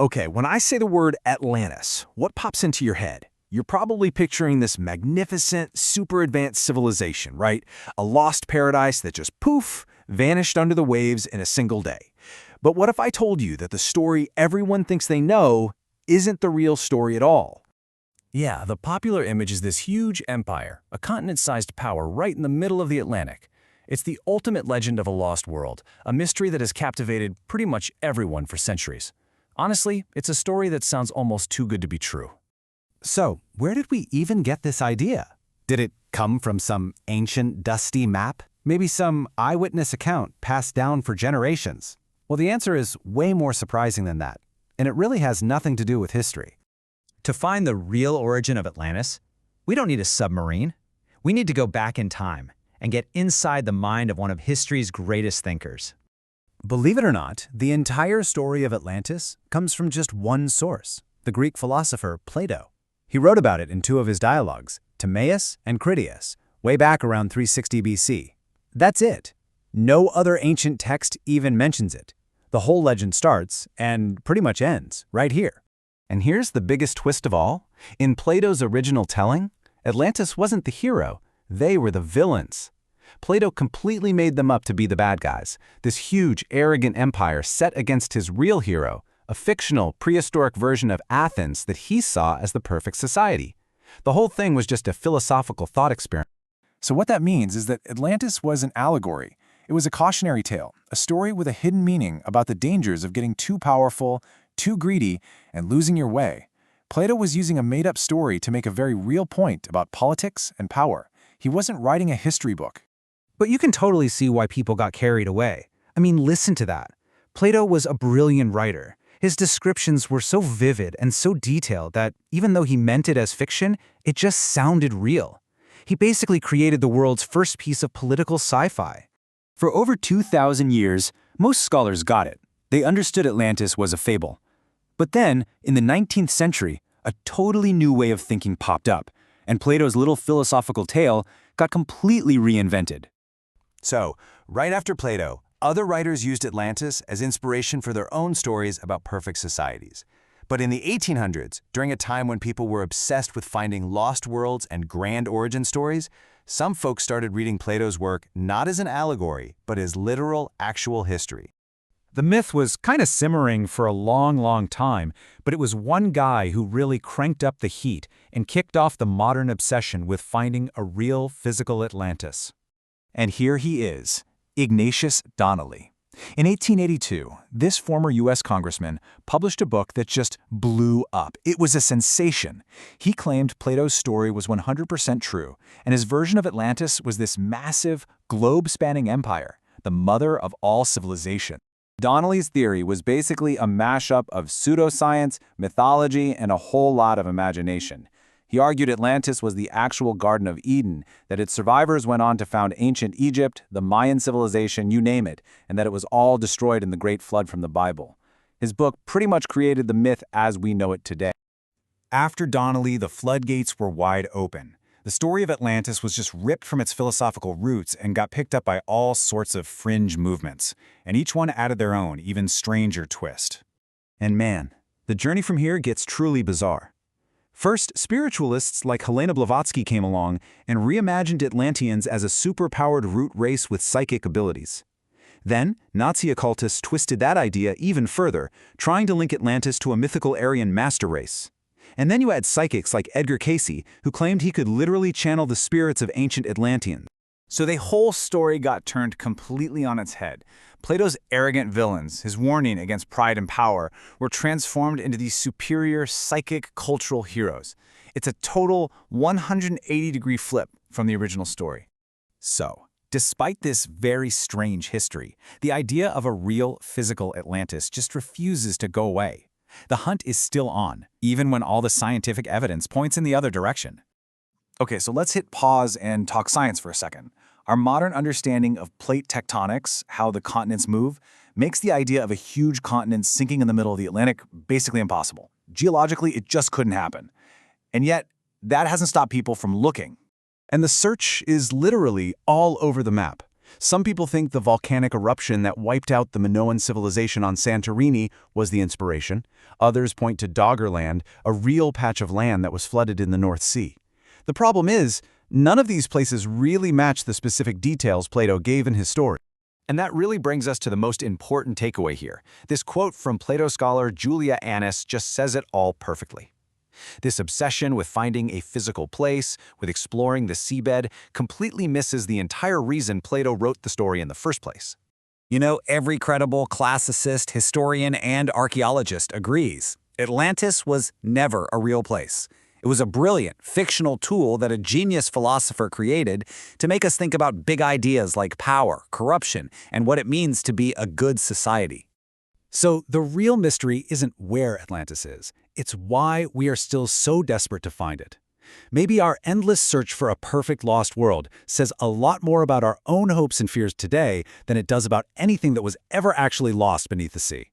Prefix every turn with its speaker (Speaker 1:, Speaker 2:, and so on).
Speaker 1: Okay, when I say the word Atlantis, what pops into your head? You're probably picturing this magnificent, super advanced civilization, right? A lost paradise that just poof, vanished under the waves in a single day. But what if I told you that the story everyone thinks they know isn't the real story at all?
Speaker 2: Yeah, the popular image is this huge empire, a continent-sized power right in the middle of the Atlantic. It's the ultimate legend of a lost world, a mystery that has captivated pretty much everyone for centuries. Honestly, it's a story that sounds almost too good to be true.
Speaker 3: So, where did we even get this idea? Did it come from some ancient, dusty map? Maybe some eyewitness account passed down for generations? Well, the answer is way more surprising than that, and it really has nothing to do with history.
Speaker 4: To find the real origin of Atlantis, we don't need a submarine. We need to go back in time and get inside the mind of one of history's greatest thinkers.
Speaker 3: Believe it or not, the entire story of Atlantis comes from just one source, the Greek philosopher Plato. He wrote about it in two of his dialogues, Timaeus and Critias, way back around 360 BC. That's it. No other ancient text even mentions it. The whole legend starts, and pretty much ends, right here. And here's the biggest twist of all. In Plato's original telling, Atlantis wasn't the hero, they were the villains. Plato completely made them up to be the bad guys, this huge, arrogant empire set against his real hero, a fictional, prehistoric version of Athens that he saw as the perfect society. The whole thing was just a philosophical thought experiment.
Speaker 1: So what that means is that Atlantis was an allegory. It was a cautionary tale, a story with a hidden meaning about the dangers of getting too powerful, too greedy, and losing your way. Plato was using a made-up story to make a very real point about politics and power. He wasn't writing a history book.
Speaker 5: But you can totally see why people got carried away. I mean, listen to that. Plato was a brilliant writer. His descriptions were so vivid and so detailed that even though he meant it as fiction, it just sounded real. He basically created the world's first piece of political sci-fi.
Speaker 3: For over 2,000 years, most scholars got it. They understood Atlantis was a fable. But then, in the 19th century, a totally new way of thinking popped up, and Plato's little philosophical tale got completely reinvented. So, right after Plato, other writers used Atlantis as inspiration for their own stories about perfect societies. But in the 1800s, during a time when people were obsessed with finding lost worlds and grand origin stories, some folks started reading Plato's work not as an allegory, but as literal, actual history.
Speaker 5: The myth was kind of simmering for a long time, but it was one guy who really cranked up the heat and kicked off the modern obsession with finding a real physical Atlantis.
Speaker 1: And here he is, Ignatius Donnelly. In 1882, this former U.S. congressman published a book that just blew up. It was a sensation. He claimed Plato's story was 100% true, and his version of Atlantis was this massive, globe-spanning empire, the mother of all civilization. Donnelly's theory was basically a mashup of pseudoscience, mythology, and a whole lot of imagination. He argued Atlantis was the actual Garden of Eden, that its survivors went on to found ancient Egypt, the Mayan civilization, you name it, and that it was all destroyed in the Great Flood from the Bible. His book pretty much created the myth as we know it today.
Speaker 5: After Donnelly, the floodgates were wide open. The story of Atlantis was just ripped from its philosophical roots and got picked up by all sorts of fringe movements, and each one added their own, even stranger twist. And man, the journey from here gets truly bizarre. First, spiritualists like Helena Blavatsky came along and reimagined Atlanteans as a superpowered root race with psychic abilities. Then, Nazi occultists twisted that idea even further, trying to link Atlantis to a mythical Aryan master race. And then you had psychics like Edgar Cayce, who claimed he could literally channel the spirits of ancient Atlanteans.
Speaker 6: So the whole story got turned completely on its head. Plato's arrogant villains, his warning against pride and power, were transformed into these superior psychic cultural heroes. It's a total 180-degree flip from the original story.
Speaker 1: So, despite this very strange history, the idea of a real physical Atlantis just refuses to go away. The hunt is still on, even when all the scientific evidence points in the other direction. Okay, so let's hit pause and talk science for a second. Our modern understanding of plate tectonics, how the continents move, makes the idea of a huge continent sinking in the middle of the Atlantic basically impossible. Geologically, it just couldn't happen. And yet, that hasn't stopped people from looking. And the search is literally all over the map.
Speaker 3: Some people think the volcanic eruption that wiped out the Minoan civilization on Santorini was the inspiration. Others point to Doggerland, a real patch of land that was flooded in the North Sea. The problem is, none of these places really match the specific details Plato gave in his story.
Speaker 2: And that really brings us to the most important takeaway here. This quote from Plato scholar Julia Annis just says it all perfectly. This obsession with finding a physical place, with exploring the seabed, completely misses the entire reason Plato wrote the story in the first place.
Speaker 1: You know, every credible classicist, historian, and archaeologist agrees. Atlantis was never a real place. It was a brilliant, fictional tool that a genius philosopher created to make us think about big ideas like power, corruption, and what it means to be a good society.
Speaker 3: So the real mystery isn't where Atlantis is, it's why we are still so desperate to find it. Maybe our endless search for a perfect lost world says a lot more about our own hopes and fears today than it does about anything that was ever actually lost beneath the sea.